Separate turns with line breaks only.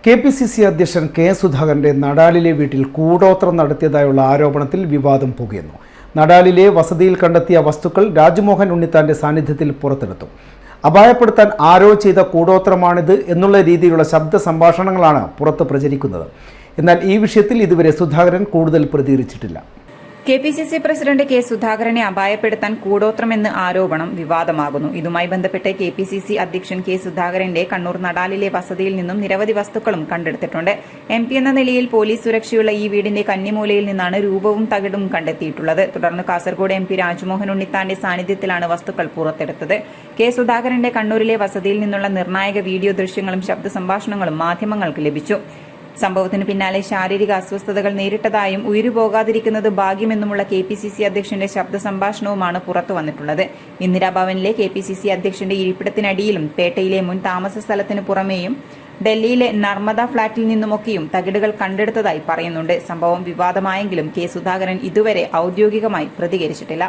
KPCC അധ്യക്ഷൻ K സുധാകരന്റെ നടാലിലെ വീട്ടിൽ കൂടോത്രം നടത്തിയതായുള്ള ആരോപണത്തിൽ വിവാദം പുകയുന്നു. നടാലിലെ വസതിയിൽ കണ്ടെത്തിയ വസ്തുക്കൾ രാജ്മോഹൻ ഉണ്ണിത്താന്റെ സാന്നിധ്യത്തിൽ പുറത്തെടുത്തു. അപായപ്പെടുത്താൻ ആരോ ചെയ്ത കൂടോത്രമാണിത് എന്നുള്ള രീതിയിലുള്ള ശബ്ദ സംഭാഷണങ്ങളാണ് പുറത്ത് പ്രചരിക്കുന്നത്. എന്നാൽ ഈ വിഷയത്തിൽ ഇതുവരെ സുധാകരൻ കൂടുതൽ പ്രതികരിച്ചിട്ടില്ല.
കെ.പി.സി.സി പ്രസിഡന്റ് കെ സുധാകരനെ അപായപ്പെടുത്താൻ കൂടോത്രമെന്ന് ആരോപണം വിവാദമാകുന്നു. ഇതുമായി ബന്ധപ്പെട്ട് കെ.പി.സി.സി അധ്യക്ഷൻ കെ സുധാകരന്റെ കണ്ണൂർ നടാലിലെ വസതിയിൽ നിന്നും നിരവധി വസ്തുക്കളും കണ്ടെടുത്തിട്ടുണ്ട്. എം പി എന്ന നിലയിൽ പോലീസ് സുരക്ഷയുള്ള ഈ വീടിന്റെ കന്നിമൂലയിൽ നിന്നാണ് രൂപവും തകിടും കണ്ടെത്തിയിട്ടുള്ളത്. തുടർന്ന് കാസർഗോഡ് എം പി രാജ്മോഹൻ ഉണ്ണിത്താന്റെ സാന്നിധ്യത്തിലാണ് വസ്തുക്കൾ പുറത്തെടുത്തത്. കെ സുധാകരന്റെ കണ്ണൂരിലെ വസതിയിൽ നിന്നുള്ള നിർണായക വീഡിയോ ദൃശ്യങ്ങളും ശബ്ദ സംഭാഷണങ്ങളും മാധ്യമങ്ങൾക്ക് ലഭിച്ചു. സംഭവത്തിന് പിന്നാലെ ശാരീരിക അസ്വസ്ഥതകൾ നേരിട്ടതായും ഉയരുപോകാതിരിക്കുന്നത് ഭാഗ്യമെന്നുമുള്ള കെ.പി.സി.സി അധ്യക്ഷന്റെ ശബ്ദ സംഭാഷണവുമാണ് പുറത്തു വന്നിട്ടുള്ളത്. ഇന്ദിരാഭവനിലെ കെ.പി.സി.സി അധ്യക്ഷന്റെ ഇരിപ്പിടത്തിനടിയിലും പേട്ടയിലെ മുൻ താമസ സ്ഥലത്തിന് പുറമേയും ഡൽഹിയിലെ നർമ്മദ ഫ്ളാറ്റിൽ നിന്നുമൊക്കെയും തകിടുകൾ കണ്ടെടുത്തതായി പറയുന്നുണ്ട്. സംഭവം വിവാദമായെങ്കിലും കെ സുധാകരൻ ഇതുവരെ ഔദ്യോഗികമായി പ്രതികരിച്ചിട്ടില്ല.